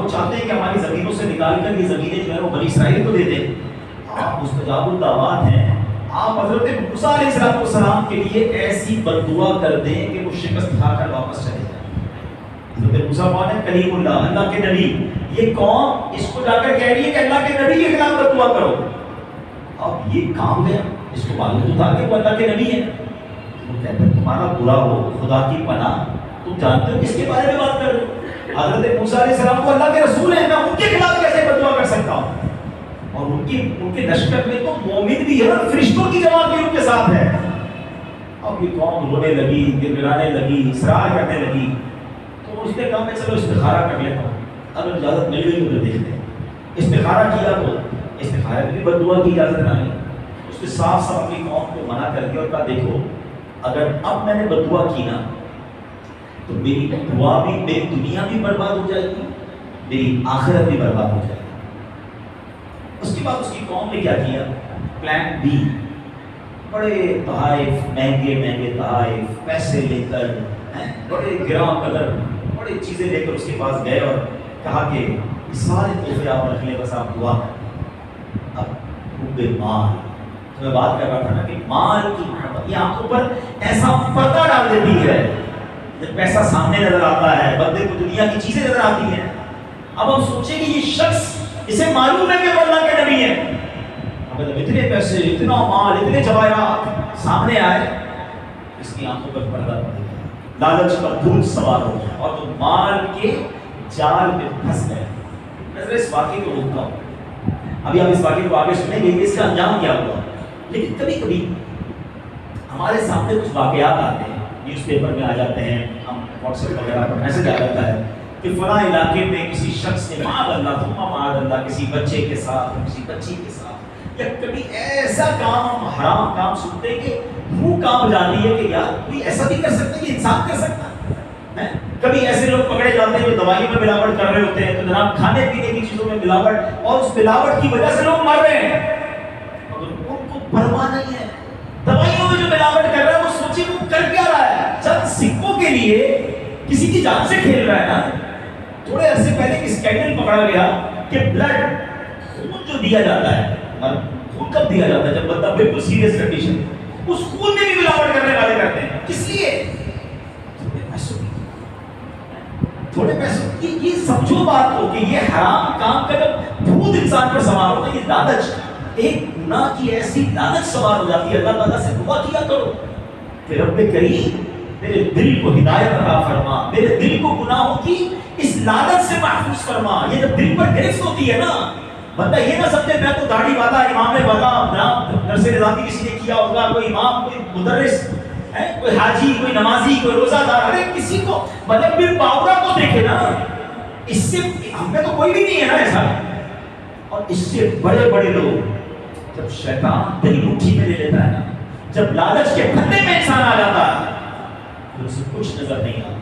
وہ چاہتے ہیں کہ ہماری زمینوں سے نکال کر یہ زمینیں جو ہے وہ بنی اسرائیل کو دے دیں. آپ مستجاب الدعوات ہیں, آپ حضرت موسیٰ علیہ السلام کے لیے ایسی بد دعا کر دیں کہ وہ شکست کھا کر واپس چلے جائیں. حضرت موسیٰ کون ہے؟ کلیم اللہ, اللہ کے نبی. یہ قوم اس کو جا کر کہہ رہی ہے کہ اللہ کے نبی کے خلاف بد دعا کرو. اب یہ کام ہے, اس کو معلوم تھا کہ وہ اللہ کے نبی ہے. وہ کہتے ہیں تمہارا برا ہو, خدا کی پناہ, تم جانتے ہو کس کے بارے میں بات کر رہے ہو؟ حضرت موسیٰ علیہ السلام کو اللہ کے رسول ہیں, میں ان کے خلاف کیسے بد دعا کر سکتا ہوں؟ اور ان کے لشکر میں تو مومن بھی ہے, فرشتوں کی جماعت بھی ان کے ساتھ ہے. اب یہ قوم رونے لگی, گڑگڑانے لگی, اصرار کرنے لگی. تو اس نے کہا میں چلو استخارہ کر لیتا ہوں, اگر اجازت مل گئی تو دیکھتے ہیں. استخارہ کیا تو استخارہ میں بھی بد دعا کی اجازت نہ ملی. اس نے صاف صاف اپنی قوم کو منع کر دیا اور کہا دیکھو اگر اب میں نے بد دعا کی نا تو میری دعا بھی, میری دنیا بھی برباد ہو جائے گی, میری آخرت بھی برباد ہو جائے گی. اس کے بعد اس کی قوم نے کیا کیا؟ پلان بی, بڑے تحائف, مہنگے مہنگے تحائف, پیسے لے کر, بڑے گراں قدر بڑی چیزیں لے کر اس کے پاس گئے اور کہا کہ سارے تحفے آپ رکھ لیں, بس آپ دعا کریں. اب حب مال, تو میں بات کر رہا تھا نا کہ مال کی محبت یہ آنکھوں پر ایسا پردہ ڈال دیتی ہے. جب پیسہ سامنے نظر آتا ہے, بندے کو دنیا کی چیزیں نظر آتی ہیں. اب ہم سوچیں کہ یہ شخص, اسے معلوم ہے کہ وہ اللہ کے نبی ہے, اگر اتنے پیسے, اتنا مال, اتنے جواہرات سامنے آئے, اس کی آنکھوں پر پردہ پڑ گیا, لالچ کا بھوت سوار ہو گیا اور تو مال کے جال میں پھنس گئے. میں ذرا اس واقعے کو روکتا ہوں, ابھی آپ اس واقعے کو آگے سنیں گے اس کا انجام کیا ہوا. لیکن کبھی کبھی ہمارے سامنے کچھ واقعات آتے ہیں, نیوز پیپر میں آ جاتے ہیں, ہم واٹس ایپ وغیرہ پر میسج آ جاتا ہے کہ فلاں علاقے میں کسی شخص نے معاذ اللہ ثم معاذ اللہ کسی بچے کے ساتھ, کسی بچی کے ساتھ, یا کبھی ایسا کام, حرام کام سنتے کہ روح کانپ جاتی ہے کہ یار کوئی ایسا بھی کر سکتا ہے, یہ انسان کر سکتا ہے. کبھی ایسے لوگ پکڑے جاتے ہیں جو دوائیوں میں ملاوٹ کر رہے ہوتے ہیں, تو جناب کھانے پینے کی چیزوں میں ملاوٹ, اور اس ملاوٹ کی وجہ سے لوگ مر رہے ہیں, مگر ان کو پرواہ نہیں ہے. دوائیوں میں جو ملاوٹ کر رہا ہے وہ سوچے وہ کر کیا رہا ہے, چند سکوں کے لیے کسی کی جان سے کھیل رہا ہے نا. تھوڑے عرصے پہلے ایک اسکینڈل پکڑا گیا کہ بلڈ, خون جو دیا جاتا ہے, خون کب دیا جاتا ہے؟ جب بندہ بالکل سیریس کنڈیشن, اس خون میں بھی ملاوٹ کرنے والے کرتے ہیں. کس لیے؟ تھوڑے پیسوں کی. یہ سمجھو بات کو کہ یہ حرام کام کا جب بھوت انسان پر سوار ہوتا ہے, یہ لالچ, ایک گناہ کی ایسی لالچ سوار ہو جاتی ہے. اللہ تعالیٰ سے دعا کیا کرو کہ رب کریم میرے دل کو ہدایت عطا فرما, میرے دل کو گناہوں کی اس لالچ سے محفوظ فرما. یہ جب دل پر گرفت ہوتی ہے نا, بندہ یہ نہ سمجھے میں تو داڑھی والا, امام والا, درس نظامی کسی نے کیا ہوگا, کوئی امام, کوئی مدرس, کوئی حاجی, کوئی نمازی, کوئی روزہ دار, ارے کسی کو مطلب پھر باورا کو دیکھے نا, اس سے ہم میں تو کوئی بھی نہیں ہے نا ایسا. اور اس سے بڑے بڑے لوگ, جب شیطان دل مٹھی میں لے لیتا ہے نا, جب لالچ کے پھندے میں انسان آ جاتا ہے تو اسے کچھ نظر نہیں آتا.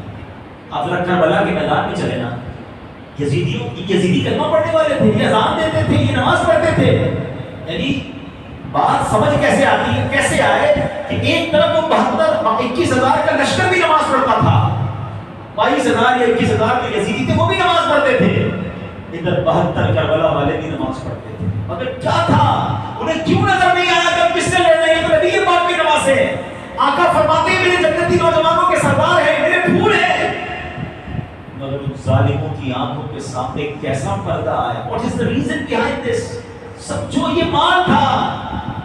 آپ ذرا کربلا کے میدان میں چلے نا, یزیدی کلمہ پڑھنے والے تھے, یہ اذان دیتے تھے, یہ نماز پڑھتے تھے. یعنی بات سمجھ کیسے آتی ہے, کیسے آئے کہ ایک طرف وہ 21,000 کا لشکر بھی نماز پڑھتا تھا, 22,000 یا 21,000 جو یزیدی تھے وہ بھی نماز پڑھتے تھے, ادھر 72 کربلا والے بھی نماز پڑھتے تھے. مگر کیا تھا, انہیں کیوں نظر نہیں آیا کہ ہم کس سے لڑ رہے ہیں؟ تو نبی پاک کی نماز ہے. آقا فرماتے ہیں میرے جنتی نوجوانوں کے سردار ہیں, میرے پھول ہیں. مگر ان ظالموں کی آنکھوں کے سامنے کیسا پردہ آیا. What is the reason behind this? سمجھو یہ مال تھا,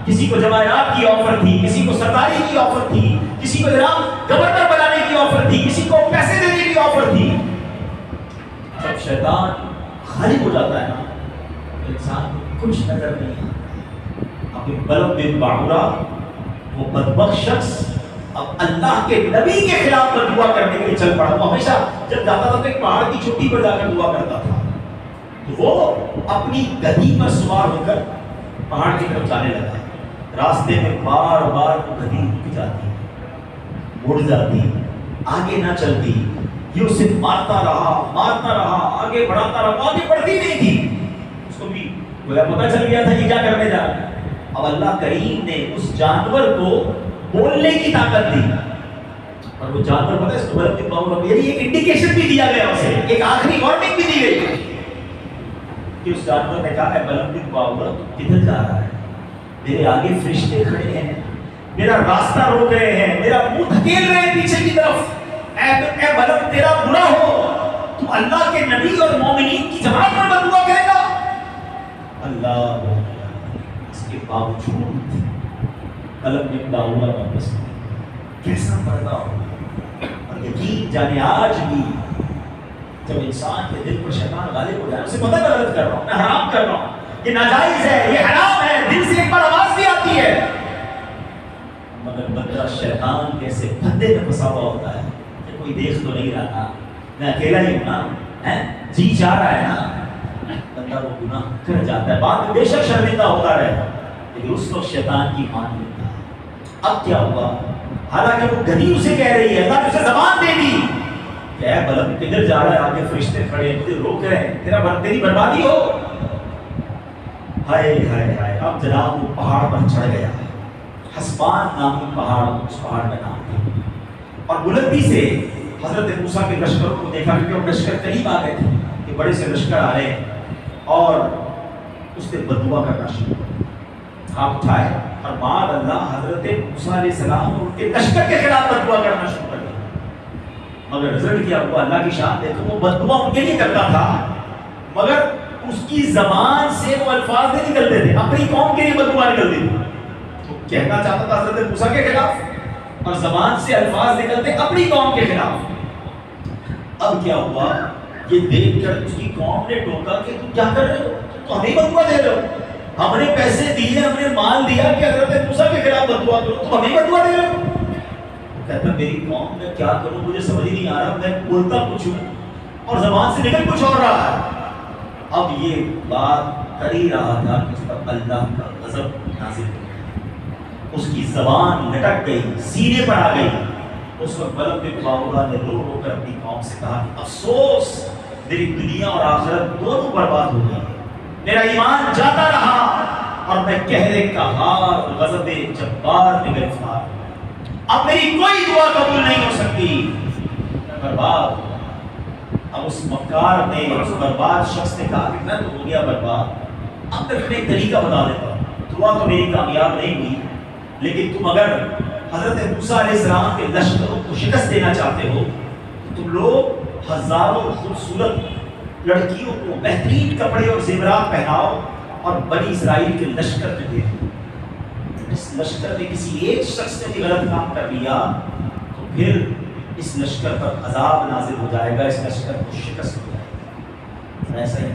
کسی کو جواہرات کی آفر تھی, کسی کو سرداری کی آفر تھی, کسی کو جناب گورنر بنانے کی آفر تھی, کسی کو پیسے دینے کی آفر تھی. جب شیطان غالب ہو جاتا ہے نا, انسان کو کچھ نظر نہیں آتا. اب بلب بن باورا, وہ بدبخت شخص, اب اللہ کے نبی کے خلاف دعا کرنے کے لیے چل پڑا. وہ ہمیشہ جب جاتا تھا تو ایک پہاڑ کی چوٹی پر جا کر دعا کرتا تھا. وہ اپنی گدھی پر سوار ہو کر پہاڑ کی طرف جانے لگا. راستے میں بار بار وہ گدھی رک جاتی, مڑ جاتی, آگے نہ چلتی. یہ اسے مارتا رہا, آگے بڑھاتا رہا, آگے بڑھتی نہیں تھی. اس کو بھی پتہ چل گیا تھا یہ کیا کرنے جا رہا ہے. اب اللہ کریم نے اس جانور کو بولنے کی طاقت دی, اور وہ جانور پتہ ہے اس کو یعنی ایک انڈیکیشن بھی دیا گیا اسے, ایک آخری وارننگ بھی دی گئی کہ اس جانور نے کہا ہے بلم بن باورا کدھر جا رہا ہے؟ میرے آگے فرشتے کھڑے ہیں، میرا راستہ روک رہے ہیں، میرا منہ دھکیل رہے ہیں پیچھے کی طرف، اے بلم تیرا برا ہو، تو اللہ کے نبی اور مومنین کی جماعت پر بد دعا کرے گا؟ اللہ اس کے باوجود بلم بن باورا واپس کیسا پردہ ہوگا۔ اور یقین جانے آج بھی جب انسان کے دل پر شیطان غالب ہو جائے، اسے پتہ میں غلط کر رہا ہوں، میں حرام کر رہا ہوں، یہ ناجائز ہے، یہ حرام ہے، دل سے ایک بار آواز بھی آتی ہے، مگر بندہ شیطان کیسے پھندے میں پھنسا ہوا ہوتا ہے کہ کوئی دیکھ تو نہیں رہا، میں اکیلا ہی ہوں نا، جی چاہ رہا ہے نا، بندہ وہ گناہ کر جاتا ہے، بعد میں بے شک شرمندہ ہوتا رہے، لیکن اس وقت شیطان کی مان لیتا ہے۔ اب کیا ہوا؟ حالانکہ وہ گدی اسے کہہ رہی ہے، اللہ نے اسے زبان دے دی کہ اے بلم کدھر جا رہا ہے؟ آگے فرشتے کھڑے ہیں، مجھے روک رہے ہیں، تیری بربادی ہو۔ ہائے ہائے ہائے، اب جناب وہ پہاڑ پر چڑھ گیا، حسبان نامی پہاڑ، اس پہاڑ کا نام تھا، اور بلندی سے حضرت موسیٰ کے لشکروں کو دیکھا، کیونکہ وہ لشکر قریب آ گئے تھے کہ بڑے سے لشکر آ رہے ہیں، اور اس نے بد دعا کرنا شروع کیا، ہاتھ اٹھائے اور بعد اللہ حضرت موسیٰ علیہ السلام اور ان کے لشکر کے خلاف بد دعا کرنا شروع کر دیا۔ مگر رزلٹ کیا ہوا؟ اللہ کی شان دیکھو، وہ بد دعا ان کے لیے کرتا تھا، مگر اس کی زبان سے وہ الفاظ نہیں نکلتے تھے، اپنی قوم کے لیے بد دعا نکلتی تھی، وہ کہنا چاہتا تھا حضرت موسیٰ کے خلاف، اور زبان سے الفاظ نکلتے اپنی قوم کے خلاف۔ اب کیا ہوا؟ یہ دیکھ کر اس کی قوم نے ٹوکا کہ تم کیا کر رہے ہو؟ تو ہمیں بد دعا دے رہے ہو، ہم نے پیسے دیے، ہم نے مال دیا کہ حضرت موسیٰ کے خلاف بد دعا کرو، تم ہمیں بد دعا دے رہے ہو؟ کہتا میری قوم میں کیا کروں، مجھے سمجھ ہی نہیں آ رہا، میں بولتا کچھ ہوں اور زبان سے نکل کچھ اور رہا ہے۔ اب یہ بات کر ہی رہا تھا کہ اس پر اللہ کا غضب نازل ہو گیا، اس کی زبان لٹک گئی، سینے پر آ گئی۔ اس وقت بلم بن باورا نے رو رو کر اپنی قوم سے کہا کہ افسوس، میری دنیا اور آخرت دونوں برباد ہو گئی، میرا ایمان جاتا رہا اور میں قہر قہار غضب جبار میں گرفتار ہوں، اب میری کوئی دعا قبول نہیں ہو سکتی، برباد۔ اب اس مکار نے، اس برباد شخص نے کہا کہ میں تو ہو گیا برباد، اب تک میں ایک طریقہ بتا دیتا ہوں، دعا تو میری کامیاب نہیں ہوئی، لیکن تم اگر حضرت موسیٰ علیہ السلام کے لشکروں کو شکست دینا چاہتے ہو تو تم لوگ ہزاروں خوبصورت لڑکیوں کو بہترین کپڑے اور زیورات پہناؤ اور بنی اسرائیل کے لشکر میں دے دو۔ اس لشکر میں کسی ایک شخص نے بھی غلط کام کر لیا تو پھر اس لشکر پر عذاب نازل ہو جائے گا، اس لشکر کو شکست ہو جائے گا۔ ایسا ہی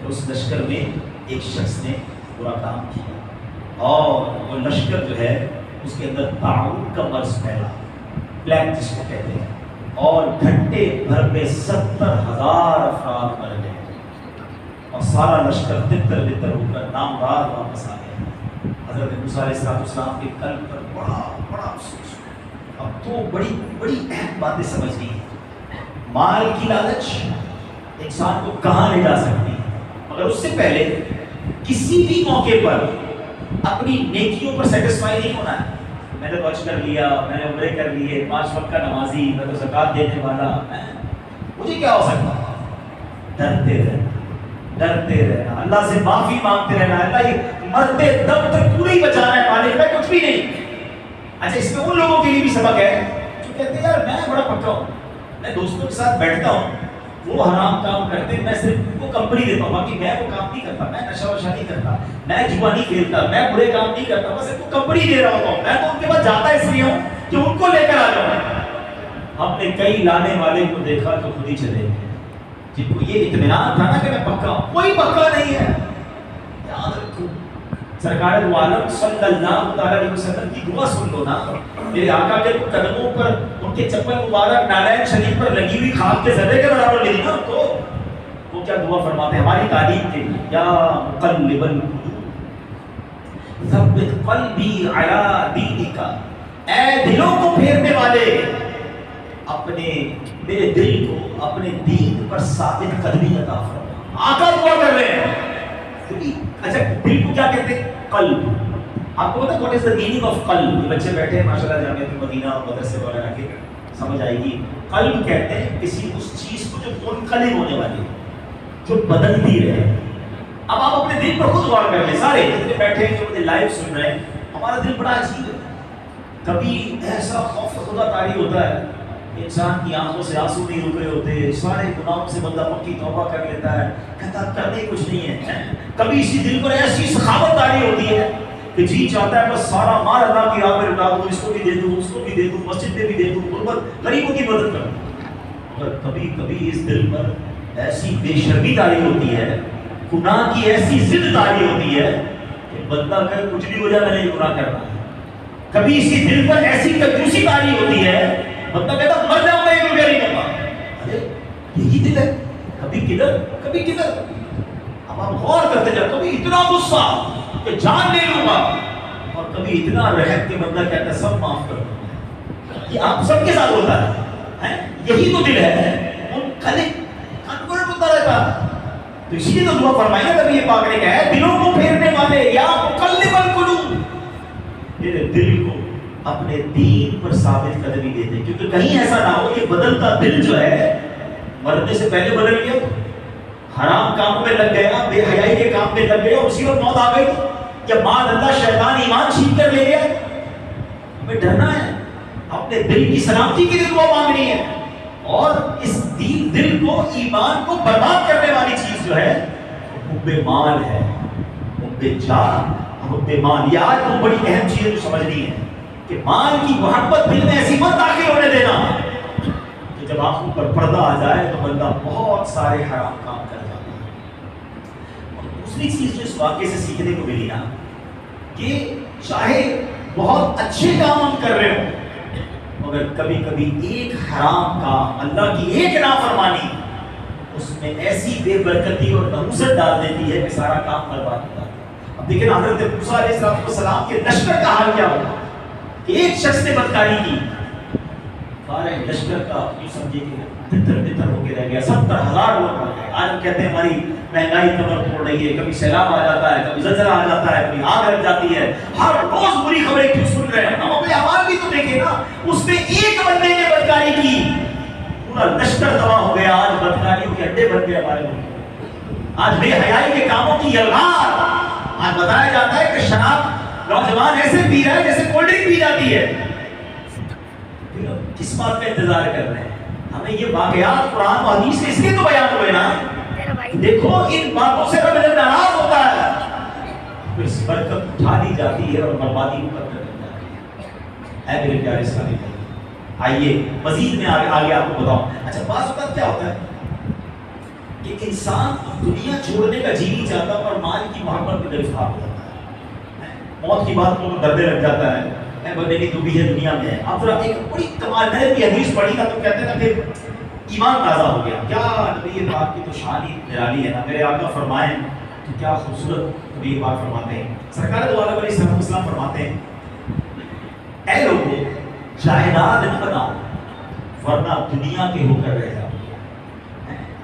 تو اس لشکر میں ایک شخص نے برا کام کیا اور وہ لشکر جو ہے اس کے اندر طاعون کا مرض پھیلا، پلیگ جس کو کہتے ہیں، اور گھنٹے بھر میں 70,000 افراد مر گئے اور سارا لشکر تتر بتر ہو کر نامراد واپس آ گیا۔ حضرت موسیٰ علیہ السلام کے قلب پر بڑا افسوس۔ اب تو بڑی اہم باتیں سمجھنی ہیں۔ مال کی لالچ انسان کو کہاں لے جا سکتی ہے، مگر اس سے پہلے کسی بھی موقع پر اپنی نیکیوں پر سیٹسفائی نہیں ہونا ہے۔ میں نے حج کر لیا، میں نے عمرے کر لیے، 5 وقت کا نمازی، میں تو زکوٰۃ دینے والا، مجھے کیا ہو سکتا ہے؟ ڈرتے رہنا، اللہ سے معافی مانگتے رہنا، اللہ یہ مرتے دم تک پورا ہی بچانا ہے مالک، میں کچھ بھی نہیں۔ اچھا اس میں ان لوگوں کے لیے بھی سبق ہے جو کہتے ہیں یار میں بڑا پکا ہوں، میں دوستوں کے ساتھ بیٹھتا ہوں، وہ حرام کام کرتے ہیں، میں صرف ان کو کمپنی دیتا ہوں، باقی میں وہ کام نہیں کرتا، میں نشہ وشہ نہیں کرتا، میں جوا نہیں کھیلتا، میں برے کام نہیں کرتا، بس ان کو کمپنی دے رہا ہوتا ہوں، میں تو ان کے پاس جاتا اس لیے ہوں کہ ان کو لے کر آ جاؤں۔ ہم نے کئی لانے والے کو دیکھا تو خود ہی چلے گئے، جن کو یہ اطمینان تھا نا کہ میں پکا ہوں، کوئی پکا نہیں ہے۔ یاد رکھو سرکار دو عالم صلی اللہ علیہ وسلم کی دعا سن لو نا، میرے آقا کے قدموں پر ان کے چپل مبارک نالین شریف پر لگی ہوئی خاک کے زدے کے برابر ملی نا ان کو۔ وہ کیا دعا فرماتے ہیں ہماری تعلیم کے لیے، یا مقلب القلوب ثبت قلبی علی دینک، اے دلوں کو پھیرنے والے اپنے میرے دل کو اپنے دین پر ثابت قدمی عطا فرما۔ آقا دعا کر رہے ہیں۔ اچھا دل کو کیا کہتے ہیں؟ قلب۔ آپ کو پتا ہے what is the meaning of قلب؟ یہ بچے بیٹھے ہیں ماشاءاللہ جامعہ المدینہ اور مدرسے وغیرہ کے، سمجھ آئے گی۔ قلب کہتے ہیں کسی اس چیز کو جو منقلب ہونے والی ہے، جو بدلتی رہے. اب آپ اپنے دل پر خود غور کر لیں. سارے جتنے بیٹھے ہیں جو مجھے لائیو سن رہے ہیں, ہمارا دل بڑا عجیب ہے. کبھی ایسا خوف خدا طاری ہوتا ہے, انسان کی آنکھوں سے آنسو نہیں رک رہے ہوتے, سارے گناہوں سے بندہ پکی توبہ کر لیتا ہے, کہتا کرنے کچھ نہیں ہے. کبھی اسی دل پر ایسی سخاوت طاری ہوتی ہے کہ جی چاہتا ہے بس سارا مال اللہ کی راہ میں لٹا دوں, اس کو بھی دے دوں, اس کو بھی دے دوں, مسجد میں بھی دے دوں, غربت غریبوں کی مدد کر دوں. اور کبھی کبھی اس دل پر ایسی بے شرمی طاری ہوتی ہے, گناہ کی ایسی ضد طاری ہوتی ہے کہ بندہ کہے کچھ بھی ہو جائے میں نے یہ گناہ کرنا ہے. کبھی اسی دل پر ایسی کنجوسی طاری ہوتی ہے, بندہ کہتا مر جاؤں میں یہ روپیہ نہیں کرتا. ارے یہی دل ہے, کبھی کدھر کبھی کدھر. اب آپ غور کرتے جائیں, کبھی اتنا غصہ کہ جان لے لوں گا, اور کبھی اتنا رحم کہ بندہ کہتا ہے سب معاف کر دو. یہ آپ سب کے ساتھ ہوتا ہے, یہی تو دل ہے, ان کنورٹ ہوتا رہتا ہے. تو اسی لیے تو دعا فرمائی نا نبی پاک نے کہا ہے دلوں کو پھیرنے والے یا مقلب القلوب, میرے دل کو اپنے دین پر ثابت قدمی دیتے, کیونکہ کہیں ایسا نہ ہو کہ بدلتا دل جو ہے مرنے سے پہلے بدل گیا, حرام کام میں لگ گیا, بے حیائی کے کام میں لگ گیا, اسی وقت موت آ گئی, یا بعد اللہ شیطان ایمان چھین کر لے گیا. ہمیں ڈرنا ہے, اپنے دل کی سلامتی کے لیے دعا مانگنی ہے. اور اس دل کو ایمان کو برباد کرنے والی چیز جو ہے حب مال ہے, حب جاه, حب مال. یہ آج تو بڑی اہم چیز جو سمجھنی ہے کہ مال کی محبت دل میں ایسی مت داخل ہونے دینا کہ جب آنکھوں پر پردہ آ جائے تو بندہ بہت سارے حرام کام کر جاتا ہے. اور دوسری چیز جو اس واقعے سے سیکھنے کو ملی نا کہ چاہے بہت اچھے کام ہم کر رہے ہوں, مگر کبھی کبھی ایک حرام کام, اللہ کی ایک نافرمانی اس میں ایسی بے برکتی اور نحوست ڈال دیتی ہے کہ سارا کام برباد ہو جاتا ہے. اب دیکھیں حضرت موسیٰ علیہ السلام کے لشکر کا حال کیا ہوگا. ایک شخص نے بدکاری کی, سارے لشکر کا یہ سمجھے کہ تتر ہو کے رہ گیا, 70,000 لوگ مر گئے. آج ہم کہتے ہیں ہماری مہنگائی کمر توڑ رہی ہے, کبھی سیلاب آ جاتا ہے, کبھی زلزلہ آ جاتا ہے, کبھی آگ لگ جاتی ہے, ہر روز بری خبریں کیوں سن رہے ہیں. ہم اپنے اعمال بھی تو دیکھیں نا, اس نے ایک بندے نے بدکاری کی, پورا لشکر تباہ ہو گیا. آج بدکاریوں کے اڈے بن گئے ہمارے ملک. آج بے حیائی کے کاموں کی یلغار. آج بتایا جاتا ہے کہ شراب نوجوان ایسے پی رہا ہے جیسے کولڈ ڈرنک پی جاتی ہے. کس بات کا انتظار کر رہے ہیں؟ ہمیں یہ واقعات قرآن و حدیث سے اس لیے تو بیان ہوئے نا, دیکھو ان باتوں سے رب ناراض ہوتا ہے تو اس برکت اٹھا دی جاتی ہے اور بربادی کو کرتے رہ جاتی ہے. اے میرے پیارے اسلامی بھائی, آئیے مزید میں آگے آپ کو بتاؤں. اچھا بعض اوقات کیا ہوتا ہے کہ انسان دنیا چھوڑنے کا جی نہیں چاہتا اور مال کی محبت میں گرفتار ہو جاتا ہے, موت کی بات کو ڈرنے لگ جاتا ہے, بندے کی تو بھی ہے دنیا میں. آپ ذرا ایک بڑی کمال میں نے حدیث پڑھی نا تو کہتے ہیں نا کہ ایمان تازہ ہو گیا. کیا نبی پاک کی تو شان ہی نرالی ہے نا. میرے آقا فرمائیں کہ کیا خوبصورت نبی پاک فرماتے ہیں, سرکار دو عالم علیہ السلام فرماتے ہیں اے لوگوں جائیداد نہ بناؤ ورنہ دنیا کے ہو کر رہ جاؤ.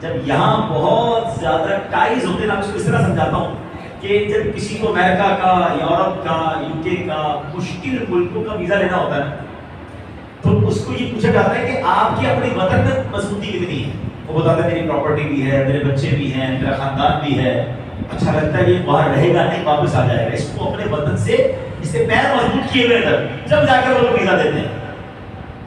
جب یہاں بہت زیادہ ٹائز ہوتے ہیں, میں اس کو اس طرح سمجھاتا ہوں کہ جب کسی کو امریکہ کا, یورپ کا, یوکے کا, مشکل ملکوں کا ویزا لینا ہوتا ہے تو اس کو یہ پوچھا جاتا ہے کہ آپ کی اپنی وطن میں مضبوطی کتنی ہے. وہ بتاتا ہے میری پراپرٹی بھی ہے, میرے بچے بھی ہیں, میرا خاندان بھی ہے, اچھا لگتا ہے یہ باہر رہے گا نہیں واپس آ جائے گا. اس کو اپنے وطن سے اس سے پیر مضبوط کیے ہوئے تھے, جب جا کر وہ ویزا دیتے ہیں.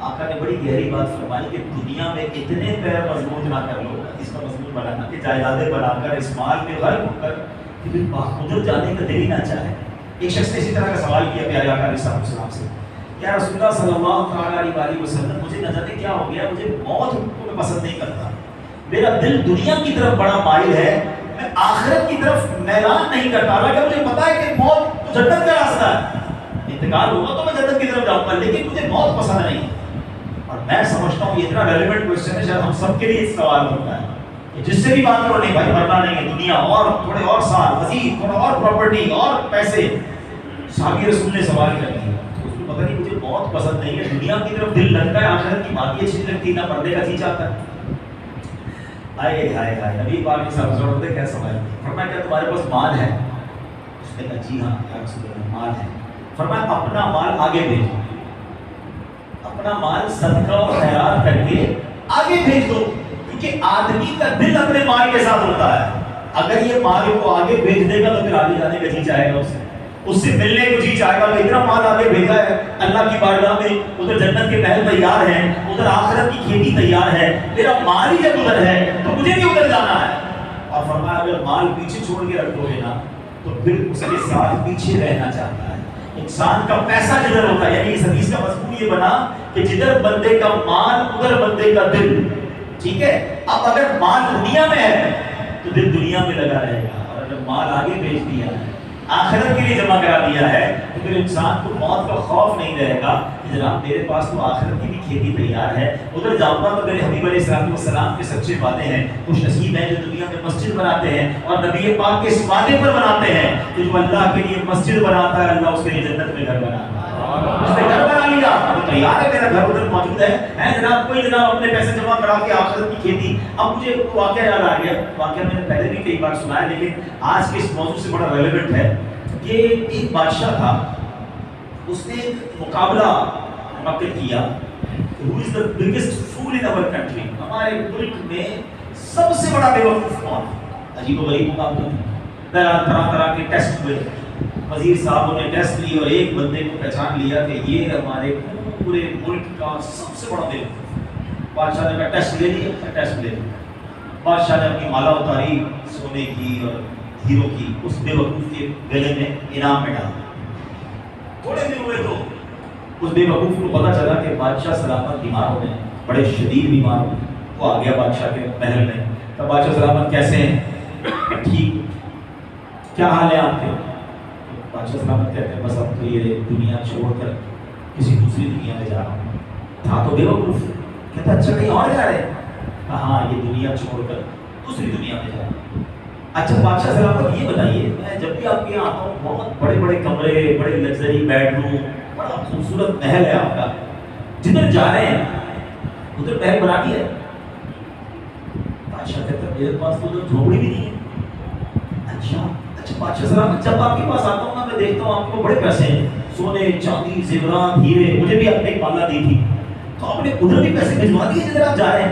آقا نے بڑی گہری بات فرمائی کہ دنیا میں اتنے پیر مضبوط نہ کر لو, اس کا مضبوط بنانا کہ جائیدادیں بنا کر اس مال میں غرق ہو کر ادھر جانے کا دل ہی نہ چاہے. ایک شخص نے اسی طرح کا سوال کیا پیارے آقا علیہ السلام سے, یا رسول اللہ صلی اللہ علیہ وسلم مجھے نہ جانے کیا ہو گیا, مجھے موت کو میں پسند نہیں کرتا, میرا دل دنیا کی طرف بڑا مائل ہے, میں آخرت کی طرف میلان نہیں کرتا. حالانکہ مجھے پتا ہے کہ موت جنت کا راستہ ہے, انتقال ہوگا تو میں جنت کی طرف جاؤں گا, لیکن مجھے موت پسند نہیں. اور میں سمجھتا ہوں یہ اتنا ریلیونٹ کوشچن ہے, شاید ہم سب کے لیے سوال ہوتا ہے کہ جس سے بھی بات کرو نہیں بھائی مرنا نہیں ہے, دنیا اور تھوڑے اور سال, مزید تھوڑا اور پراپرٹی اور پیسے. صحابی رسول نے سوال کر دیا, اس کو پتہ نہیں مجھے بہت پسند نہیں ہے, دنیا کی طرف دل لگتا ہے, آخرت کی بات یہ اچھی لگتی, نہ مرنے کا جی چاہتا ہے. آئے ہائے ہائے, نبی پاک کے ساتھ ضرورت ہے کیا سوال, فرمایا کیا تمہارے پاس مال ہے؟ اس نے کہا جی ہاں یا رسول اللہ مال ہے. فرمایا اپنا مال آگے بھیجو, اپنا مال صدقہ اور خیرات کر کے آگے بھیج دو, کیونکہ آدمی کا دل اپنے مال کے ساتھ ہوتا ہے. اگر یہ مال کو آگے بھیج دے گا تو پھر آگے جانے کا جی چاہے گا اس سے ملنے کو جی چاہے گا. اتنا مال آگے بھیجا ہے اللہ کی بارگاہ میں, ادھر جنت کے محل تیار ہیں, ادھر آخرت کی کھیتی تیار ہے, میرا مال ہی جب ادھر ہے تو مجھے بھی ادھر جانا ہے. اور فرمایا اگر مال پیچھے چھوڑ کے رکھ دو گے نا تو پھر اس کے ساتھ پیچھے رہنا چاہتا ہے. انسان کا پیسہ جدھر ہوتا ہے, یعنی اس حدیث کا مضمون یہ بنا کہ جدھر بندے کا مال ادھر بندے کا دل. ٹھیک ہے, اب اگر مال دنیا میں ہے تو دل دنیا میں لگا رہے گا, اور اگر مال آگے بھیج دیا ہے, آخرت کے لیے جمع کرا دیا ہے, تو پھر انسان کو موت کا خوف نہیں رہے گا کہ جناب میرے پاس تو آخرت کی بھی کھیتی تیار ہے, ادھر جاؤں گا تو میرے حبیب علیہ السلام کے سچے وعدے ہیں. خوش نصیب ہیں جو دنیا میں مسجد بناتے ہیں اور نبی پاک کے اس وعدے پر بناتے ہیں کہ جو اللہ کے لیے مسجد بناتا ہے اللہ اس کے لیے جنت میں گھر بناتا ہے. اس نے گھر بنا لیا, وہ تیار ہے, میرا گھر ادھر موجود ہے. جناب کوئی جناب اپنے پیسے جمع کرا کے آخرت کی کھیتی. اب مجھے واقعہ یاد آ گیا, واقعہ میں نے پہلے بھی کئی بار سنا ہے لیکن آج کے اس موضوع سے بڑا ریلیونٹ ہے. کہ ایک بادشاہ تھا, اس نے ایک مقابلہ منعقد کیا, who is the biggest fool in our country, ہمارے ملک میں سب سے بڑا بے وقوف کون. عجیب و غریب مقابلہ تھا, طرح طرح کے ٹیسٹ ہوئے, وزیر صاحبوں نے ٹیسٹ لی اور ایک بندے کو پہچان لیا کہ یہ ہمارے پورے ملک کا سب سے بڑا بے وقوف. بادشاہ نے کہا ٹیسٹ لے لیا, ٹیسٹ لے لیا. بادشاہ نے اپنی مالا اتاری سونے کی اور ہیرو کی, اس بے وقوف کے گلے میں انعام میں ڈالا. تھوڑے دن ہوئے تو اس بے وقوف کو پتا چلا کہ بادشاہ سلامت بیمار ہو گئے, بڑے شدید بیمار ہو گئے. وہ آ گیا بادشاہ کے محل میں, تو بادشاہ سلامت کیسے ہیں, ٹھیک, کیا حال ہے آپ کے. بادشاہ سلامت کہتے ہیں بس اب تو یہ دنیا چھوڑ کر کسی دوسری دنیا میں جا رہا ہوں. تھا تو بے وقوف, کہتا اچھا کہیں اور جا رہے, ہاں یہ دنیا چھوڑ کر دوسری دنیا میں جا رہا ہوں. اچھا بادشاہ سلامت یہ بتائیے, میں جب بھی آپ کے یہاں آتا ہوں بہت بڑے بڑے کمرے, بڑے لگژری بیڈ روم, بڑا خوبصورت محل ہے آپ کا, جدھر جا رہے ہیں ادھر محل بنا دیا ہے. بادشاہ کہتا ہے میرے پاس تو ادھر جھوپڑی بھی نہیں ہے. اچھا بادشاہ سلامت جب آپ کے پاس آتا ہوں نا میں دیکھتا ہوں آپ کو بڑے پیسے ہیں, سونے چاندی زیورات ہیرے, مجھے بھی آپ نے ایک مالا دی تھی, تو آپ نے ادھر بھی پیسے بھجوا دیے جدھر آپ جا رہے ہیں.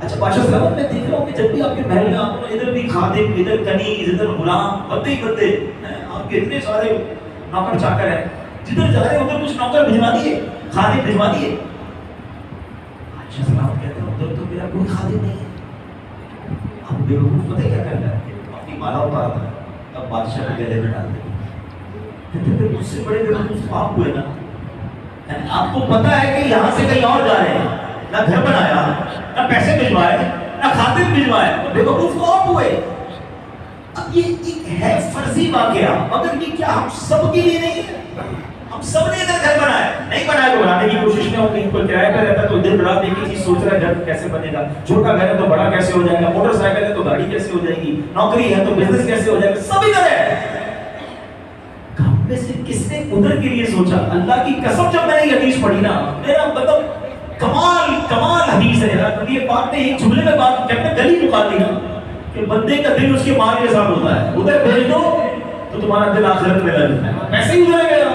اچھا بادشاہ سلامت میں دیکھ رہا ہوں کہ جب بھی آپ کے محل میں آتا ہوں ادھر بھی خادم, ادھر کنیز, ادھر غلام, بندے ہی بندے, آپ کے اتنے سارے نوکر چاکر ہیں, جدھر جا رہے ہیں ادھر کچھ نوکر بھجوا دیے, خادم بھجوا دیے. بادشاہ سلامت کہتے ہیں ادھر تو میرا کوئی خادم نہیں ہے. اب بے وقوف پتہ کیا کرتا ہے, اپنی مالا اتارتا ہے, اب بادشاہ کے گلے میں ڈال دیتے ہیں. مجھ سے بڑے بے وقوف آپ ہوئے نا, آپ کو پتا ہے کہ یہاں سے کہیں اور جا رہے ہیں, نہ گھر بنایا, نہ پیسے بھجوائے, نہ خادم بھجوائے, بے وقوف تو آپ ہوئے. اب یہ ایک ہے فرضی واقعہ, مگر یہ کیا ہم سب کے لیے نہیں ہے. ہم سب نے ادھر گھر بنایا, نہیں بنایا تو بنانے کی کوشش میں ہو, کہیں کوئی کرایہ پہ رہتا ہے تو دن رات ایک ہی چیز سوچ رہا ہے گھر کیسے بنے گا, چھوٹا گھر ہے تو بڑا کیسے ہو جائے گا, موٹر سائیکل ہے تو گاڑی کیسے ہو جائے گی, نوکری ہے تو بزنس کیسے ہو جائے گا, سب ادھر ہے. میں سے کس نے ادھر کے لیے سوچا. اللہ کی قسم جب میں نے یہ حدیث پڑھی نا, میرا مطلب کمال حدیث ہے. نبی پاک نے ایک جملے میں بات کہتے ہیں گلی مکا دی کہ بندے کا دل اس کے مال کے ساتھ ہوتا ہے, ادھر بھیج دو تو تمہارا دل آخرت میں لگ جائے گا. پیسے ہی ادھر گیا,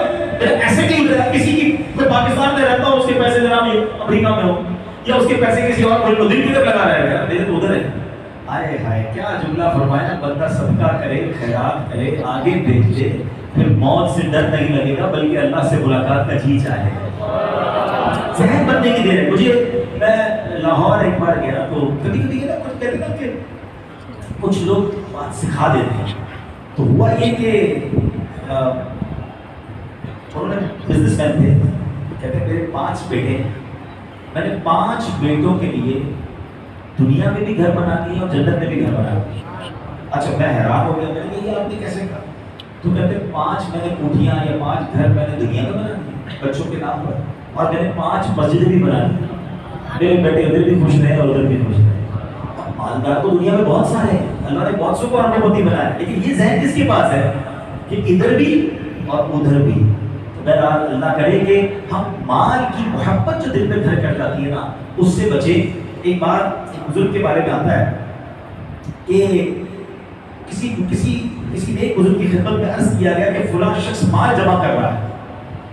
ایسے کیوں ادھر, کسی کی کوئی پاکستان میں رہتا ہو اس کے پیسے جناب امریکہ میں ہو, یا اس کے پیسے کسی اور ملک میں, دل کدھر لگا رہے گا, میرے تو ادھر ہے. آئے ہائے کیا جملہ فرمایا, بندہ صدقہ کرے, خیرات کرے, آگے بھیج دے, پھر موت سے ڈر نہیں لگے گا بلکہ اللہ سے ملاقات کا جی چاہے گا. ذہن بننے کی دیر ہے. مجھے میں لاہور ایک بار گیا تو کبھی کبھی نا کچھ کہتے نا کہ کچھ لوگ بات سکھا دیتے ہیں. تو ہوا یہ کہ انہوں نے بزنس مین تھے, کہتے ہیں میرے 5 بیٹے ہیں, میں نے 5 بیٹوں کے لیے دنیا میں بھی گھر بنا دیے اور جنت میں بھی گھر بنا دیے. اچھا میں حیران ہو گیا, میں نے یہ آپ نے کیسے کہا. تو کہتے ہیں 5 میں نے کوٹھیاں یا 5 گھر میں نے دنیا میں بنا دیے بچوں کے نام پر, اور میں نے 5 مسجدیں بھی بنا دی. میرے بیٹے ادھر بھی خوش رہے اور ادھر بھی خوش رہے. مالدار تو دنیا میں بہت سارے ہیں, اللہ نے بہت سو کو اربپتی بنایا, لیکن یہ ذہن کس کے پاس ہے کہ ادھر بھی اور ادھر بھی. تو بہرحال اللہ کرے کہ ہم مال کی محبت جو دل میں گھر کر جاتی ہے نا اس سے بچے. ایک بار ایک بزرگ کے بارے میں آتا ہے کہ کسی نے ایک بزرگ کی خدمت میں عرض کیا گیا کہ فلاں شخص مال جمع کر رہا ہے,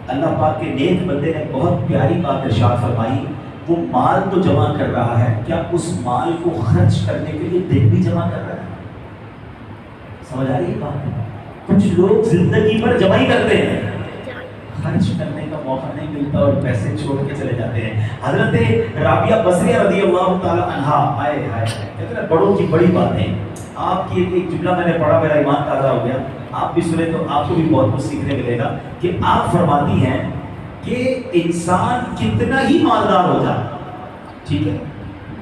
اللہ پاک کے نیک بندے نے بہت پیاری بات ارشاد فرمائی، وہ مال تو جمع کر رہا ہے، کیا اس مال کو خرچ کرنے کے لیے دن بھی جمع کر رہا ہے؟ سمجھ آ رہی ہے بات؟ کچھ لوگ زندگی پر جمع ہی کرتے ہیں، خرچ کرنے کا موقع نہیں ملتا اور پیسے چھوڑ کے چلے جاتے ہیں۔ حضرت رابعہ بصریہ رضی اللہ تعالی عنہا، آئے ہائے کہتے ہیں بڑوں کی بڑی باتیں، آپ کی ایک جملہ میں نے پڑھا، میرا ایمان تازہ ہو گیا، آپ بھی سنیں تو آپ کو بھی بہت کچھ سیکھنے ملے گا، کہ آپ فرماتی ہیں کہ انسان کتنا ہی مالدار ہو جائے، ٹھیک ہے،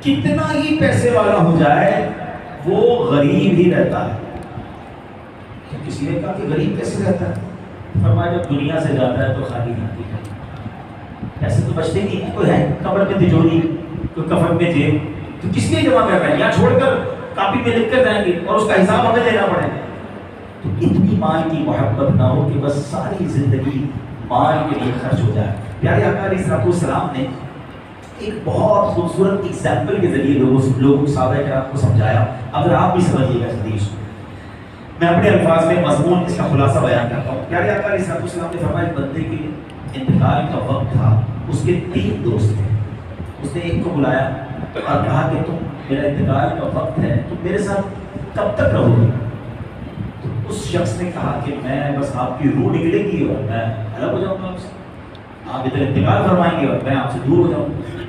کتنا ہی پیسے والا ہو جائے، وہ غریب ہی رہتا ہے۔ کسی نے کہا کہ غریب کیسے رہتا ہے؟ فرمایا جب دنیا سے جاتا ہے تو خالی جاتی ہے، پیسے تو بچتے نہیں ہیں، کوئی ہے قبر میں تجوری، کوئی کفن میں جیب، تو کس لیے جمع کر رہے ہیں؟ یہاں چھوڑ کر کاپی میں لکھ کر جائیں گے اور اس کا حساب ہمیں دینا پڑے گا۔ تو اتنی مال کی محبت نہ ہو کہ بس ساری زندگی مال کے لیے خرچ ہو جائے۔ پیارے آقا علیہ السلام نے ایک بہت خوبصورت ایگزامپل کے ذریعے لوگوں صحابہ کرام کو سمجھایا، اگر آپ بھی سمجھیے گا حدیث، میں اپنے الفاظ میں مضمون اس کا خلاصہ بیان کرتا ہوں۔ پیارے آقا علیہ السلام نے فرمایا بندے کے انتقال کا وقت تھا، اس کے 3 دوست تھے، اس نے ایک کو بلایا اور کہا کہ تم میرا انتقال کا وقت ہے، تم میرے ساتھ کب تک رہو گے؟ تو اس شخص نے کہا کہ میں بس آپ کی روح نکلے گی اور میں الگ ہو جاؤں گا آپ سے، آپ ادھر انتقال فرمائیں گے اور میں آپ سے دور ہو جاؤں گا۔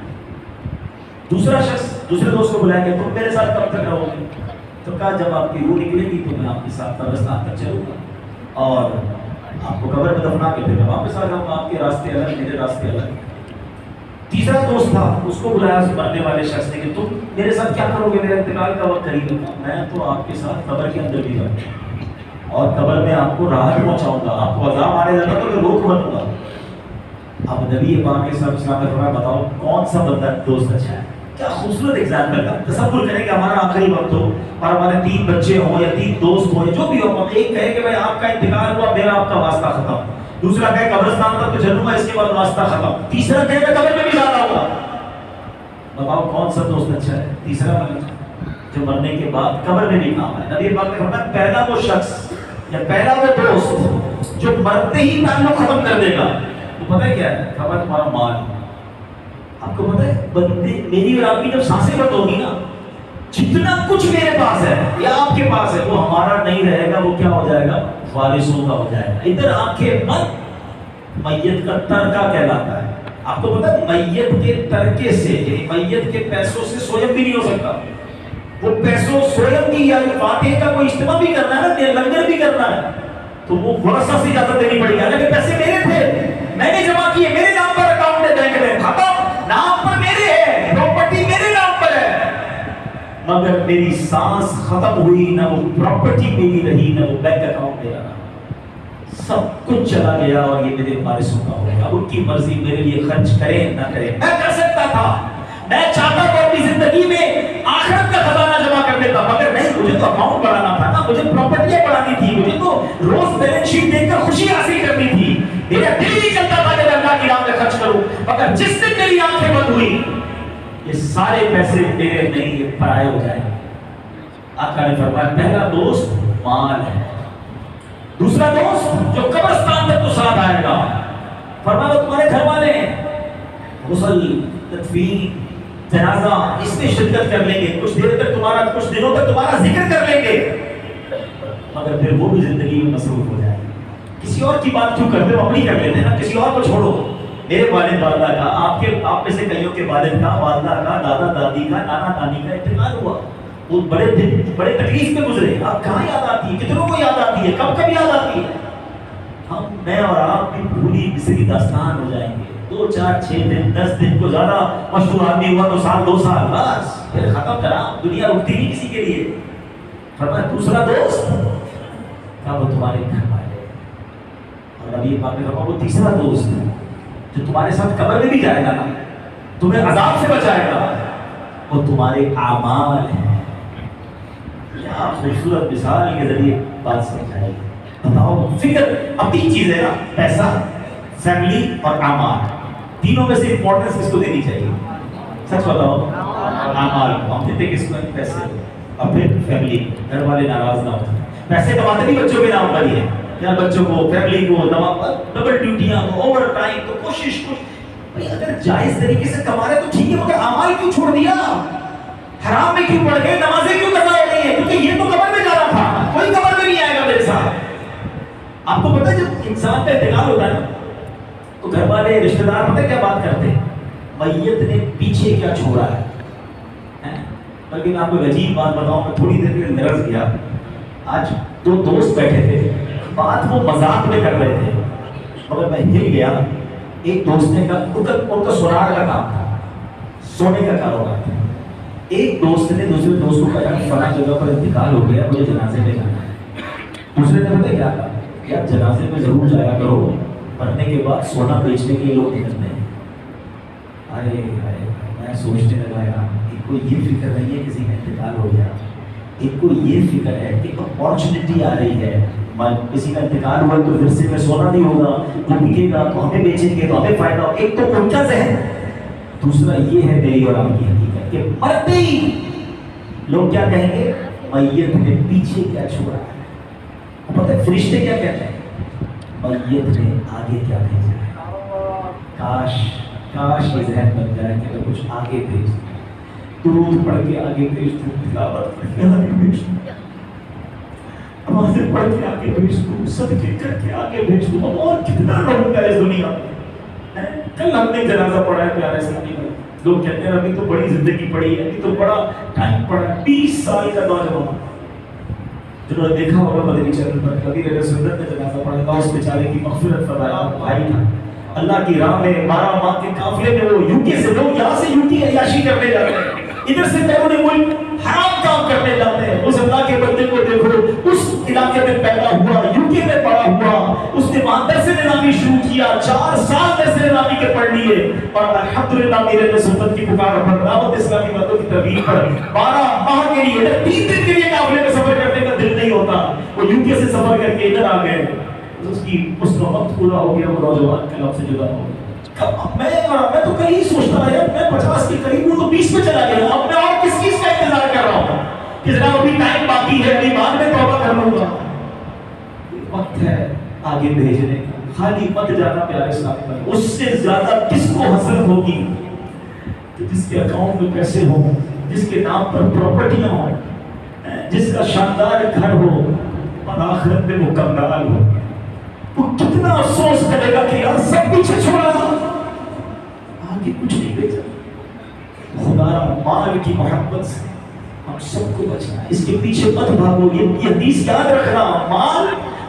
دوسرا شخص دوسرے دوست کو بلایا کہ تم میرے ساتھ کب تک رہو گے؟ تو کہا جب آپ کی روح نکلے گی تو میں آپ کے ساتھ قبرستان تک چلوں گا اور آپ کو قبر میں دفنا کے پھر میں واپس آ جاؤں گا، آپ کے راستے الگ میرے راستے الگ۔ تیسرا دوست تھا، اس کو بلایا اس مرنے والے شخص نے کہ تم میرے ساتھ کیا کرو گے؟ میرا انتقال کا وقت قریب ہے، میں تو آپ کے ساتھ قبر کے اندر بھی رہوں گا اور قبر میں آپ کو راحت پہنچاؤں گا، آپ کو عذاب آنے لگا تو میں روک بنوں گا۔ اب نبی پاک کے صاحب اسلام نے فرمایا بتاؤ کون سا بندہ دوست اچھا ہے؟ کیا خوبصورت ایگزامپل کا تصور کریں کہ ہمارا آخری وقت ہو اور ہمارے 3 بچے ہوں یا 3 دوست ہوں یا جو بھی ہو، ہم ایک کہے کہ بھائی آپ کا انتقال ہوا، میرا آپ کا واسطہ ختم، دوسرا کہے قبرستان تک تو چلوں گا، اس کے بعد واسطہ ختم، تیسرا کہے میں قبر میں بھی جا رہا ہوں گا۔ بتاؤ کون سا دوست اچھا ہے؟ تیسرا والا جو مرنے کے بعد قبر میں بھی کام ہے۔ نبی پاک نے فرمایا پہلا وہ شخص یا پہلا وہ دوست جو مرتے ہی تعلق ختم کر دے گا، تو پتہ ہے کیا ہے؟ خبر تمہارا مال۔ آپ کو پتہ ہے بندے میری اور آپ کی جب سانسیں بند ہوگی نا، جتنا کچھ میرے پاس ہے یا آپ کے پاس ہے وہ ہمارا نہیں رہے گا، وہ کیا ہو جائے گا؟ وارثوں کا ہو جائے گا۔ ادھر آنکھیں بند، میت کا ترکہ کہلاتا ہے۔ آپ کو پتہ ہے میت کے ترکے سے یعنی میت کے پیسوں سے سویم بھی نہیں ہو سکتا، وہ پیسوں سویم کی یا فاتحے کا کوئی اجتماع بھی کرنا ہے نا، لنگر بھی کرنا ہے تو وہ ورثہ سے اجازت دینی پڑے گی، حالانکہ پیسے میرے تھے، میں نے جمع کیے، میرے نام پر اکاؤنٹ ہے بینک میں، کھاتا نام پر میرے ہے، پراپرٹی میرے نام پر ہے، مگر میری سانس ختم ہوئی، نہ وہ پراپرٹی میری رہی نہ وہ بینک اکاؤنٹ میرا رہا، سب کچھ چلا گیا اور یہ میرے وارثوں کا ہوگا، ان کی مرضی میرے لیے خرچ کریں نہ کریں۔ میں کر سکتا تھا، میں چاہتا تو اپنی زندگی میں آخرت کا خزانہ جمع کر دیتا، مگر نہیں، مجھے تو اکاؤنٹ بڑھانا تھا نا، مجھے پراپرٹیاں بڑھانی تھی، مجھے تو روز بیلنس شیٹ دیکھ کر خوشی حاصل کرنی تھی، میرا دل نہیں چلتا تھا کہ میں اللہ کی راہ میں خرچ کروں، مگر جس دن میری آنکھیں بند ہوئی یہ سارے پیسے میرے نہیں، یہ پرائے ہو جائیں۔ آقا نے فرمایا پہلا دوست مال ہے، دوسرا دوست جو قبرستان تک تو ساتھ آئے گا، فرمایا وہ تمہارے گھر والے ہیں، غسل، تدفین، جنازہ اس میں شرکت کر لیں گے، کچھ دیر تک تمہارا، کچھ دنوں تک تمہارا ذکر کر لیں گے، مگر پھر وہ بھی زندگی میں مصروف ہو جائے گا۔ کسی اور کی بات کیوں کرتے ہو؟ اپنی کر لیتے ہیں نا، کسی اور کو چھوڑو۔ میرے والد والدہ کا، آپ میں سے کئیوں کے والد کا، والدہ کا، دادا دادی کا، نانا نانی کا انتقال ہوا، وہ بڑے دن بڑے تکلیف میں گزرے، آپ کہاں یاد آتی ہے؟ کتنوں کو یاد آتی ہے؟ کب کب یاد آتی ہے؟ ہم میں اور آپ بھی بھولی بسری داستان ہو جائیں گے، 2 4 6 دن 10 دن کو زیادہ مشہور آدمی ہوا تو سال 2 سال بس پھر ختم کرا، دنیا رکتی نہیں کسی کے لیے۔ فرمایا دوسرا دوست کیا وہ تمہارے گھر والے، اور ابھی پاک نے فرمایا وہ تیسرا دوست جو تمہارے ساتھ قبر میں بھی جائے گا نا، تمہیں عذاب سے بچائے گا، وہ تمہارے اعمال ہیں۔ آپ خوبصورت مثال کے ذریعے بات سمجھائے گی۔ بتاؤ فکر اب 3 چیزیں نا، پیسہ، فیملی اور اعمال، تینوں میں سے امپورٹنس کس کو دینی چاہیے؟ سچ بتاؤ، اعمال کو ہم دیتے کس کو؟ پیسے اور پھر فیملی، گھر والے ناراض نہ ہو۔ پیسے کماتے بھی بچوں کے نام پر ہی ہے، یا بچوں کو فیملی کو ڈبل ڈیوٹیاں اوور ٹائم تو کوشش بھائی اگر جائز طریقے سے کما رہے تو ٹھیک ہے مگر اعمال کیوں چھوڑ دیا حرام میں کیوں پڑ گئے نمازیں کیوں قضا ہو رہی ہیں کیونکہ یہ تو قبر میں جا رہا تھا کوئی قبر میں نہیں آئے گا میرے ساتھ آپ کو پتہ ہے جب انسان کا انتقال ہوتا ہے نا تو گھر والے رشتہ دار پتہ کیا بات کرتے ہیں میت نے پیچھے کیا چھوڑا ہے بلکہ میں آپ کو عجیب بات بتاؤں میں تھوڑی دیر کے لیے نرس گیا آج دو دوست بیٹھے تھے بات وہ مذاق میں کر رہے تھے مگر میں ہل گیا ایک دوست نے کہا ان کا سونار کا کام تھا سونے کا کاروبار تھا ایک دوست نے دوسرے دوست کو کہا کہ فلاں جگہ پر انتقال ہو گیا مجھے جنازے میں جانا ہے دوسرے نے پتہ کیا کہا کہ آپ جنازے میں ضرور جایا کرو مرنے کے بعد سونا بیچنے کے لیے لوگ نکلتے ہیں ارے میں سوچنے لگا یار ایک کو یہ فکر نہیں ہے کسی کا انتقال ہو گیا ایک کو یہ فکر ہے کہ اپارچونیٹی آ رہی ہے کسی کا انتقال ہوا تو پھر سے میں سونا نہیں ہوگا وہ بکے گا تو ہمیں بیچیں گے تو ہمیں فائدہ ہو ایک تو ان کا ذہن دوسرا یہ ہے میری اور آپ کی حقیقت کہ مرتے ہی لوگ کیا کہیں گے میت نے پیچھے کیا چھوڑا ہے پتہ ہے فرشتے کیا کہتے ہیں میت نے آگے کیا بھیجا ہے کاش یہ ذہن بن جائے کہ میں کچھ آگے بھیج دوں درود پڑھ کے آگے بھیج دوں تلاوت کر کے آگے بھیج دوں نمازیں پڑھ کے آگے بھیج دوں صدقے کر کے آگے بھیج دوں اور کتنا رہوں گا اس دنیا میں کل ہم نے جنازہ پڑھا ہے پیارے اسلامی میں لوگ کہتے ہیں ابھی تو بڑی زندگی پڑی ہے ابھی تو بڑا ٹائم پڑا ہے 20 سال کا نوجوان جنہوں نے دیکھا ہوگا مدنی چینل پر کبھی رہے سنت میں جنازہ پڑھا تھا اس بیچارے کی مغفرت فرمایا بھائی تھا اللہ کی راہ میں 12 ماہ کے قافلے میں وہ یوکے سے لوگ یہاں سے یوکے عیاشی کرنے جاتے ہیں ادھر سے بیرون ملک حرام کام کرنے جاتے ہیں اس اللہ کے بندے کو دیکھو اس علاقے میں پیدا ہوا یوکے میں پڑا ہوا اس نے وہاں درس نظامی شروع کیا 4 سال درس نظامی کے پڑھ لیے اور الحمدللہ میرے نے سنت کی پکار پر دعوت اسلامی باتوں کی تبلیغ پر 12 ماہ کے لیے 3 دن کے لیے قافلے میں سفر کرنے کا دل نہیں ہوتا وہ یوکے سے سفر کر کے ادھر آ گئے اس کی اس کا وقت پورا ہو گیا وہ نوجوان کلب سے جدا ہو گیا میں تو کہیں سوچتا ہے میں 50 کے قریب ہوں تو 20 میں چلا گیا اب میں اور کس چیز کا انتظار کر رہا ہوں کہ جناب ابھی ٹائم باقی ہے ابھی بعد میں توبہ کر لوں گا وقت ہے آگے بھیجنے کا خالی مت جانا پیارے اسلامی بھائی اس سے زیادہ کس کو حسرت ہوگی کہ جس کے اکاؤنٹ میں پیسے ہوں جس کے نام پر پراپرٹیاں ہوں جس کا شاندار گھر ہو اور آخرت میں وہ کنگال ہو وہ کتنا افسوس کرے گا کہ یار سب پیچھے چھوڑا آگے کچھ نہیں بھیجا خدا مال کی محبت سے ہم سب کو بچنا ہے اس کے پیچھے مت بھاگو یہ حدیث یاد رکھنا مال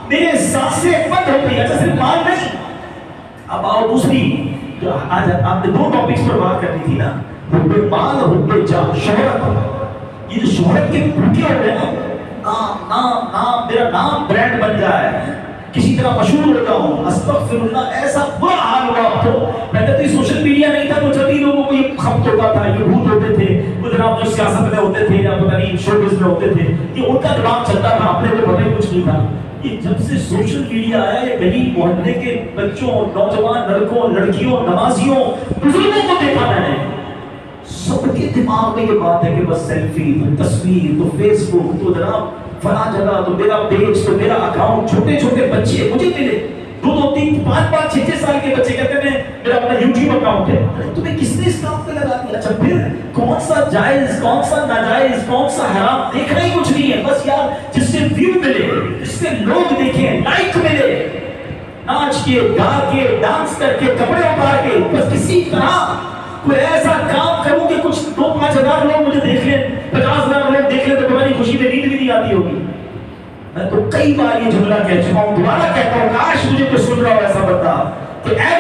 میرے ساتھ سے مت ہوتی ہے صرف مال نہیں اب آؤ دوسری آج آپ نے 2 ٹاپکس پر بات کرنی تھی نا حب مال اور حب جاہ شہرت یہ جو شہرت کے بھوکے ہوتے ہیں نا نام میرا نام برانڈ بن جائے کسی طرح مشہور ہوتا ہوں استغفر اللہ ایسا برا حال ہوا اب تو پہلے تو یہ سوشل میڈیا نہیں تھا تو جبھی لوگوں کو یہ خبت ہوتا تھا یہ بھوت ہوتے تھے وہ جناب جو سیاست میں ہوتے تھے یا پتہ نہیں شوبز میں ہوتے تھے یہ ان کا دماغ چلتا تھا اپنے کو پتہ ہی کچھ نہیں تھا یہ جب سے سوشل میڈیا آیا یہ گلی محلے کے بچوں نوجوان لڑکوں لڑکیوں نمازیوں بزرگوں کو دیکھا میں نے سب کے دماغ میں یہ بات ہے کہ بس سیلفی تو تصویر تو فیس بک تو جناب فلاں جگہ تو میرا پیج تو میرا اکاؤنٹ چھوٹے چھوٹے بچے مجھے ملے 2 3 5 6 سال کے بچے کہتے ہیں میرا اپنا یوٹیوب اکاؤنٹ ہے تمہیں کس نے اس کام پہ لگا دیا اچھا پھر کون سا جائز کون سا ناجائز کون سا حرام دیکھنا ہی کچھ نہیں ہے بس یار جس سے ویو ملے جس سے لوگ دیکھیں لائک ملے ناچ کے گا کے ڈانس کر کے کپڑے اتار کے بس کسی طرح کوئی ایسا کام کروں کہ کچھ 2-5 ہزار لوگ مجھے دیکھ لیں 50,000 لوگ دیکھ لیں تو تمہاری خوشی میں نیند بھی نہیں آتی ہوگی میں تو کئی بار یہ جملہ کہہ چکا ہوں دوبارہ کہتا ہوں کاش مجھے کوئی سن رہا ہو ایسا بندہ کہ اے